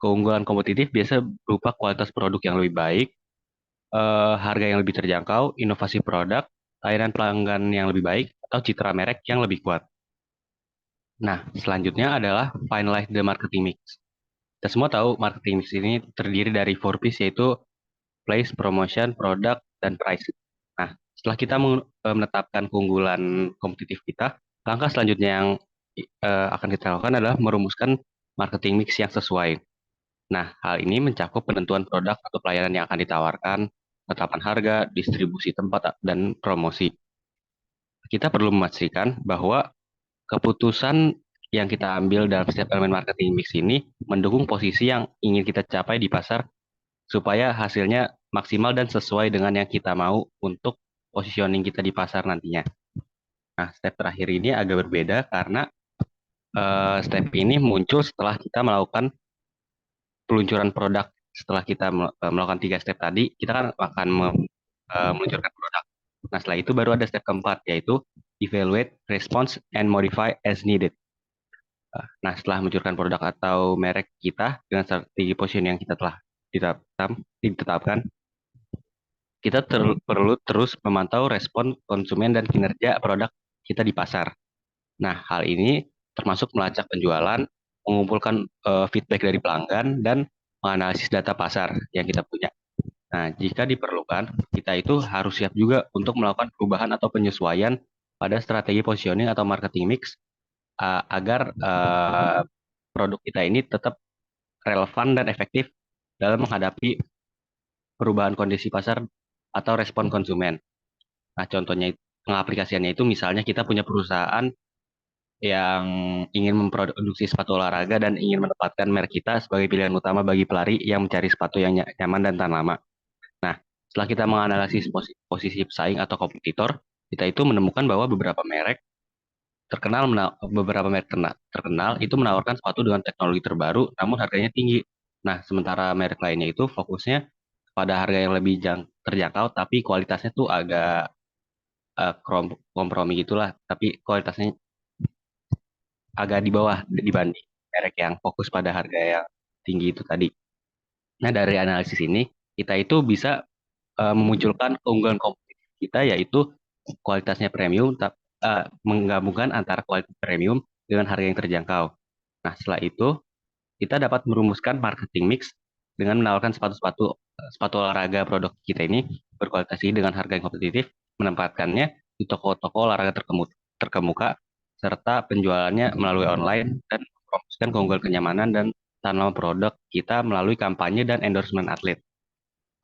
keunggulan kompetitif biasa berupa kualitas produk yang lebih baik, harga yang lebih terjangkau, inovasi produk, layanan pelanggan yang lebih baik, atau citra merek yang lebih kuat. Nah, selanjutnya adalah finalize the marketing mix. Kita semua tahu marketing mix ini terdiri dari 4Ps, yaitu place, promotion, product, dan price. Nah, setelah kita menetapkan keunggulan kompetitif kita, langkah selanjutnya yang akan kita lakukan adalah merumuskan marketing mix yang sesuai. Nah, hal ini mencakup penentuan produk atau pelayanan yang akan ditawarkan, penetapan harga, distribusi tempat, dan promosi. Kita perlu memastikan bahwa keputusan yang kita ambil dalam setiap elemen marketing mix ini mendukung posisi yang ingin kita capai di pasar supaya hasilnya maksimal dan sesuai dengan yang kita mau untuk positioning kita di pasar nantinya. Nah, step terakhir ini agak berbeda karena step ini muncul setelah kita melakukan peluncuran produk. Setelah kita melakukan 3 step tadi, kita kan akan meluncurkan produk. Nah, setelah itu baru ada step keempat, yaitu evaluate, response, and modify as needed. Nah, setelah meluncurkan produk atau merek kita dengan strategi positioning yang kita telah ditetapkan, kita perlu terus memantau respon konsumen dan kinerja produk kita di pasar. Nah, hal ini termasuk melacak penjualan, mengumpulkan feedback dari pelanggan, dan menganalisis data pasar yang kita punya. Nah, jika diperlukan, kita itu harus siap juga untuk melakukan perubahan atau penyesuaian pada strategi positioning atau marketing mix agar produk kita ini tetap relevan dan efektif dalam menghadapi perubahan kondisi pasar atau respon konsumen. Nah, contohnya pengaplikasiannya itu misalnya kita punya perusahaan yang ingin memproduksi sepatu olahraga dan ingin menempatkan merek kita sebagai pilihan utama bagi pelari yang mencari sepatu yang nyaman dan tahan lama. Nah, setelah kita menganalisis posisi pesaing atau kompetitor, kita itu menemukan bahwa beberapa merek terkenal itu menawarkan sepatu dengan teknologi terbaru, namun harganya tinggi. Nah, sementara merek lainnya itu fokusnya pada harga yang lebih terjangkau, tapi kualitasnya tuh agak kompromi gitulah, tapi kualitasnya agak di bawah dibanding merek yang fokus pada harga yang tinggi itu tadi. Nah, dari analisis ini, kita itu bisa memunculkan keunggulan kompetitif kita, yaitu kualitasnya premium, menggabungkan antara kualitas premium dengan harga yang terjangkau. Nah, setelah itu, kita dapat merumuskan marketing mix dengan menawarkan sepatu olahraga produk kita ini berkualitas tinggi dengan harga yang kompetitif, menempatkannya di toko-toko olahraga terkemuka, serta penjualannya melalui online, dan mempromosikan keunggulan kenyamanan dan tahan lama produk kita melalui kampanye dan endorsement atlet.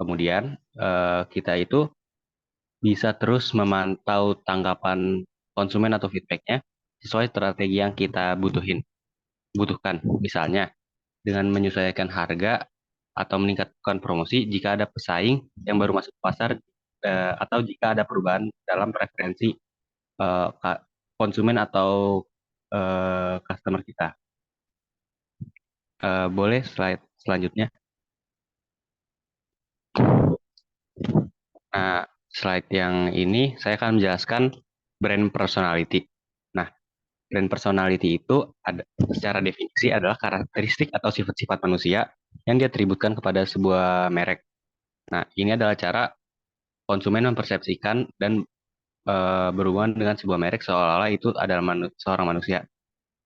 Kemudian, kita itu bisa terus memantau tanggapan konsumen atau feedbacknya sesuai strategi yang kita butuhkan. Misalnya, dengan menyesuaikan harga atau meningkatkan promosi jika ada pesaing yang baru masuk pasar atau jika ada perubahan dalam preferensi konsumen atau customer kita. Boleh slide selanjutnya. Nah, slide yang ini saya akan menjelaskan brand personality. Nah, brand personality itu secara definisi adalah karakteristik atau sifat-sifat manusia yang diatributkan kepada sebuah merek. Nah, ini adalah cara konsumen mempersepsikan dan berhubungan dengan sebuah merek seolah-olah itu adalah seorang manusia.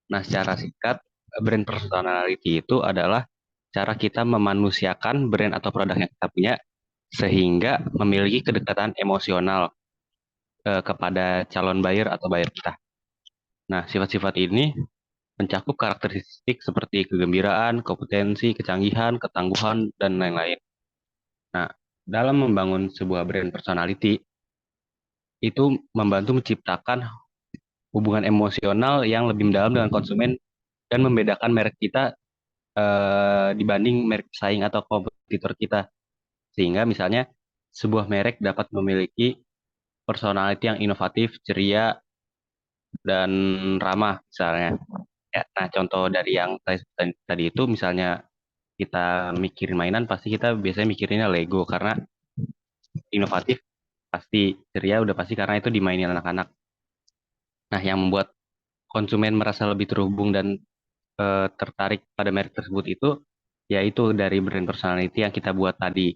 Nah, secara singkat, brand personality itu adalah cara kita memanusiakan brand atau produk yang kita punya sehingga memiliki kedekatan emosional kepada calon buyer atau buyer kita. Nah, sifat-sifat ini mencakup karakteristik seperti kegembiraan, kompetensi, kecanggihan, ketangguhan, dan lain-lain. Nah, dalam membangun sebuah brand personality, itu membantu menciptakan hubungan emosional yang lebih mendalam dengan konsumen dan membedakan merek kita dibanding merek pesaing atau kompetitor kita. Sehingga misalnya sebuah merek dapat memiliki personality yang inovatif, ceria, dan ramah misalnya. Ya, nah, contoh dari yang tadi itu misalnya kita mikirin mainan pasti kita biasanya mikirinnya Lego karena inovatif pasti, ceria udah pasti karena itu dimainin anak-anak. Nah, yang membuat konsumen merasa lebih terhubung dan tertarik pada merek tersebut itu yaitu dari brand personality yang kita buat tadi.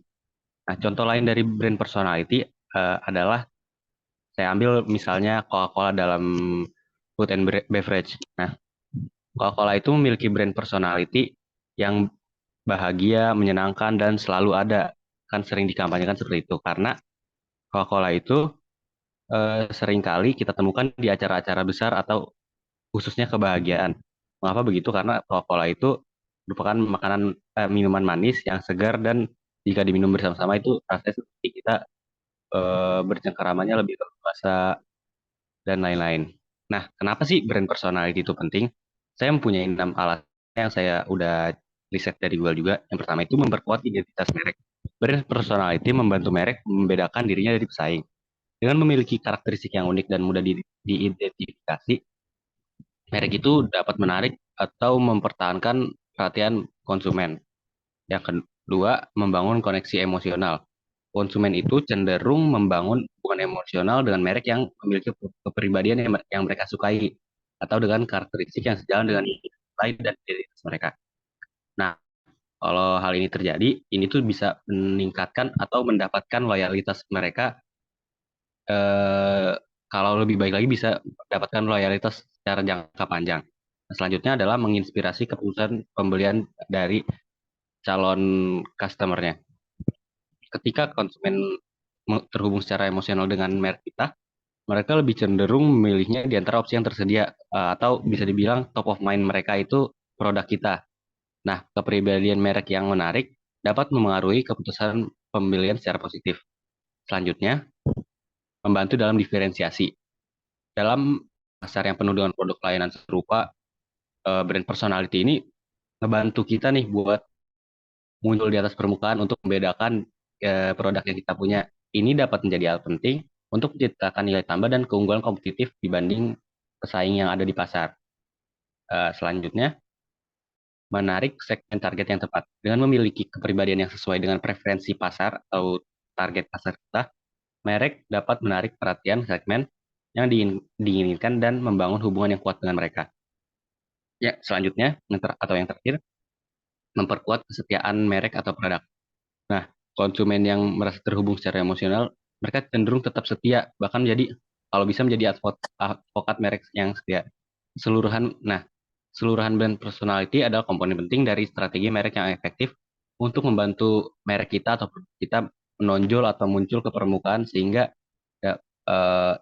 Nah, contoh lain dari brand personality adalah saya ambil misalnya Coca-Cola dalam food and beverage. Nah, Coca-Cola itu memiliki brand personality yang bahagia, menyenangkan, dan selalu ada. Kan sering dikampanyekan seperti itu. Karena Coca-Cola itu seringkali kita temukan di acara-acara besar atau khususnya kebahagiaan. Mengapa begitu? Karena Coca-Cola itu merupakan minuman manis yang segar dan jika diminum bersama-sama itu rasanya seperti kita bercengkeramannya lebih leluasa dan lain-lain. Nah, kenapa sih brand personality itu penting? Saya mempunyai 6 alasan yang saya udah riset dari Google juga. Yang pertama itu memperkuat identitas merek. Brand personality membantu merek membedakan dirinya dari pesaing. Dengan memiliki karakteristik yang unik dan mudah diidentifikasi, merek itu dapat menarik atau mempertahankan perhatian konsumen. Yang kedua, membangun koneksi emosional. Konsumen itu cenderung membangun hubungan emosional dengan merek yang memiliki kepribadian yang mereka sukai atau dengan karakteristik yang sejalan dengan lain dan identitas mereka. Nah, kalau hal ini terjadi, ini tuh bisa meningkatkan atau mendapatkan loyalitas mereka. Kalau lebih baik lagi bisa mendapatkan loyalitas secara jangka panjang. Nah, selanjutnya adalah menginspirasi keputusan pembelian dari calon customer-nya. Ketika konsumen terhubung secara emosional dengan merek kita, mereka lebih cenderung memilihnya di antara opsi yang tersedia atau bisa dibilang top of mind mereka itu produk kita. Nah, kepribadian merek yang menarik dapat memengaruhi keputusan pembelian secara positif. Selanjutnya, membantu dalam diferensiasi. Dalam pasar yang penuh dengan produk layanan serupa, brand personality ini ngebantu kita nih buat muncul di atas permukaan untuk membedakan produk yang kita punya. Ini dapat menjadi hal penting untuk menciptakan nilai tambah dan keunggulan kompetitif dibanding pesaing yang ada di pasar. Selanjutnya, menarik segmen target yang tepat. Dengan memiliki kepribadian yang sesuai dengan preferensi pasar atau target pasar kita, merek dapat menarik perhatian segmen yang diinginkan dan membangun hubungan yang kuat dengan mereka. Ya, selanjutnya, atau yang terakhir, memperkuat kesetiaan merek atau produk. Nah, konsumen yang merasa terhubung secara emosional, mereka cenderung tetap setia, bahkan menjadi kalau bisa menjadi advokat merek yang setia. Seluruhan brand personality adalah komponen penting dari strategi merek yang efektif untuk membantu merek kita atau produk kita menonjol atau muncul ke permukaan sehingga ya,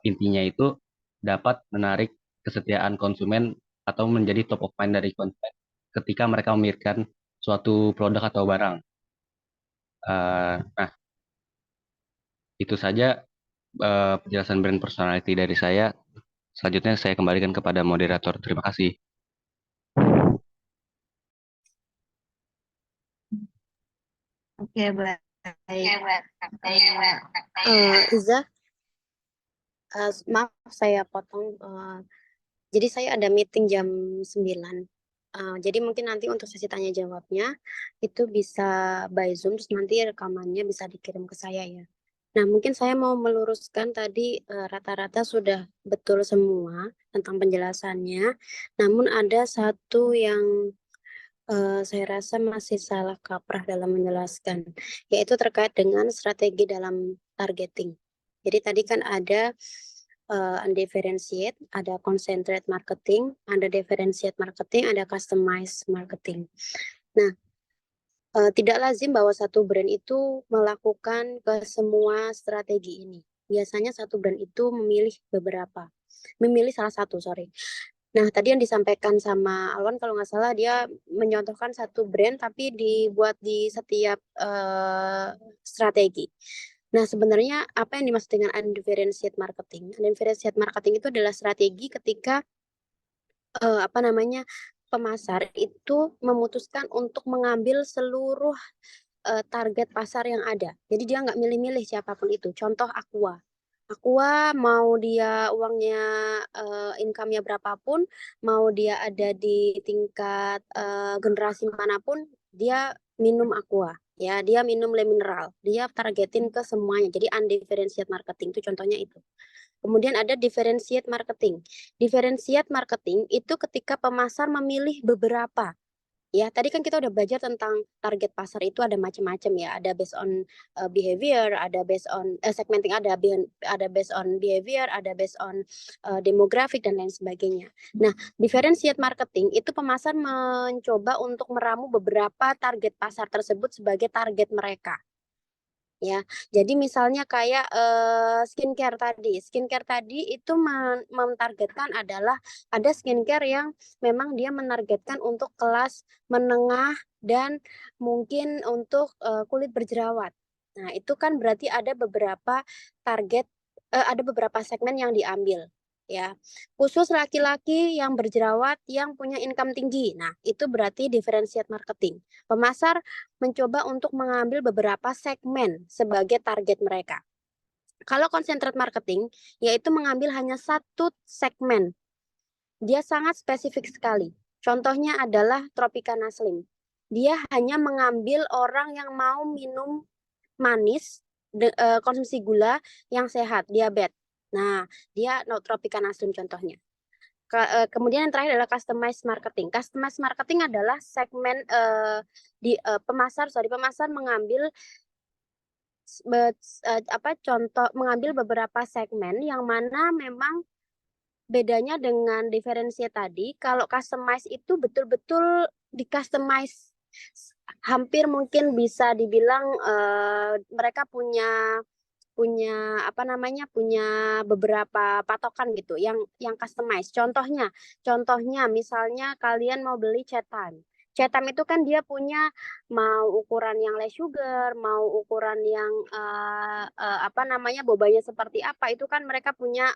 intinya itu dapat menarik kesetiaan konsumen atau menjadi top of mind dari konsumen ketika mereka memikirkan suatu produk atau barang. Nah, itu saja penjelasan brand personality dari saya. Selanjutnya saya kembalikan kepada moderator. Terima kasih. Oke, baik. Iza, maaf saya potong. Jadi saya ada meeting jam 9. Jadi mungkin nanti untuk sesi tanya jawabnya itu bisa by Zoom, terus nanti rekamannya bisa dikirim ke saya ya. Nah, mungkin saya mau meluruskan tadi rata-rata sudah betul semua tentang penjelasannya. Namun ada satu yang saya rasa masih salah kaprah dalam menjelaskan, yaitu terkait dengan strategi dalam targeting. Jadi tadi kan ada undifferentiate, ada concentrate marketing, ada differentiate marketing, ada customized marketing. Nah, tidak lazim bahwa satu brand itu melakukan ke semua strategi ini. Biasanya satu brand itu memilih salah satu, Nah, tadi yang disampaikan sama Alwan kalau nggak salah dia menyontohkan satu brand tapi dibuat di setiap strategi. Nah, sebenarnya apa yang dimaksud dengan undifferentiated marketing? Undifferentiated marketing itu adalah strategi ketika apa namanya pemasar itu memutuskan untuk mengambil seluruh target pasar yang ada. Jadi dia nggak milih-milih siapapun itu. Contoh Aqua. Aqua mau dia uangnya income-nya berapapun, mau dia ada di tingkat generasi manapun, dia minum Aqua. Ya, dia minum le mineral. Dia targetin ke semuanya. Jadi undifferentiated marketing itu contohnya itu. Kemudian ada differentiate marketing. Differentiate marketing itu ketika pemasar memilih beberapa. Ya, tadi kan kita udah belajar tentang target pasar itu ada macam-macam ya. Ada based on behavior, ada based on segmenting, ada based on behavior, ada based on demographic dan lain sebagainya. Nah, differentiate marketing itu pemasar mencoba untuk meramu beberapa target pasar tersebut sebagai target mereka. Ya, jadi misalnya kayak skincare tadi itu mentargetkan adalah ada skincare yang memang dia menargetkan untuk kelas menengah dan mungkin untuk kulit berjerawat. Nah, itu kan berarti ada beberapa target, ada beberapa segmen yang diambil. Ya, khusus laki-laki yang berjerawat yang punya income tinggi. Nah, itu berarti differentiate marketing. Pemasar mencoba untuk mengambil beberapa segmen sebagai target mereka. Kalau concentrate marketing, yaitu mengambil hanya satu segmen. Dia sangat spesifik sekali. Contohnya adalah Tropicana Slim. Dia hanya mengambil orang yang mau minum manis, konsumsi gula yang sehat, diabetes. Nah, dia Tropicana Slim contohnya. Kemudian yang terakhir adalah customized marketing. Customized marketing adalah segmen pemasar mengambil mengambil beberapa segmen yang mana memang bedanya dengan diferensiasi tadi. Kalau customize itu betul-betul di customize, hampir mungkin bisa dibilang mereka punya beberapa patokan gitu yang customize. Contohnya misalnya kalian mau beli Chat Time. Chat Time itu kan dia punya mau ukuran yang less sugar, mau ukuran yang bobanya seperti apa, itu kan mereka punya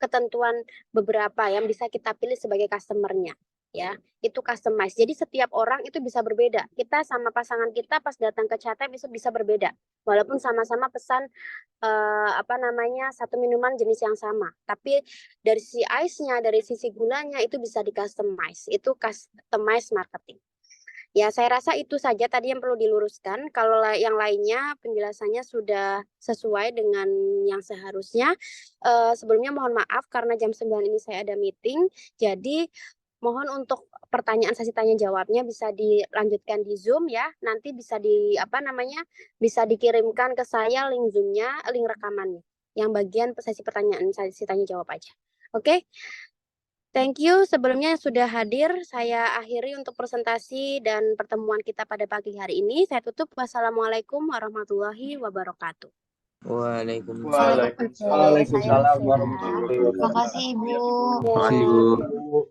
ketentuan beberapa yang bisa kita pilih sebagai customernya. Ya, itu customize. Jadi setiap orang itu bisa berbeda. Kita sama pasangan kita pas datang ke Chat Time itu bisa berbeda. Walaupun sama-sama pesan satu minuman jenis yang sama, tapi dari sisi ice-nya, dari sisi gulanya itu bisa di customize. Itu customize marketing. Ya, saya rasa itu saja tadi yang perlu diluruskan. Kalau yang lainnya penjelasannya sudah sesuai dengan yang seharusnya. Sebelumnya mohon maaf karena jam 9 ini saya ada meeting. Jadi mohon untuk pertanyaan sesi tanya jawabnya bisa dilanjutkan di Zoom ya. Nanti bisa bisa dikirimkan ke saya link Zoom-nya, link rekamannya. Yang bagian sesi pertanyaan sesi tanya jawab aja. Oke. Thank you sebelumnya sudah hadir. Saya akhiri untuk presentasi dan pertemuan kita pada pagi hari ini. Saya tutup. Wassalamualaikum warahmatullahi wabarakatuh. Waalaikumsalam Waalaikumsalam warahmatullahi warahmatullahi wabarakatuh. Makasih Ibu. Ya. Makasih, Bu.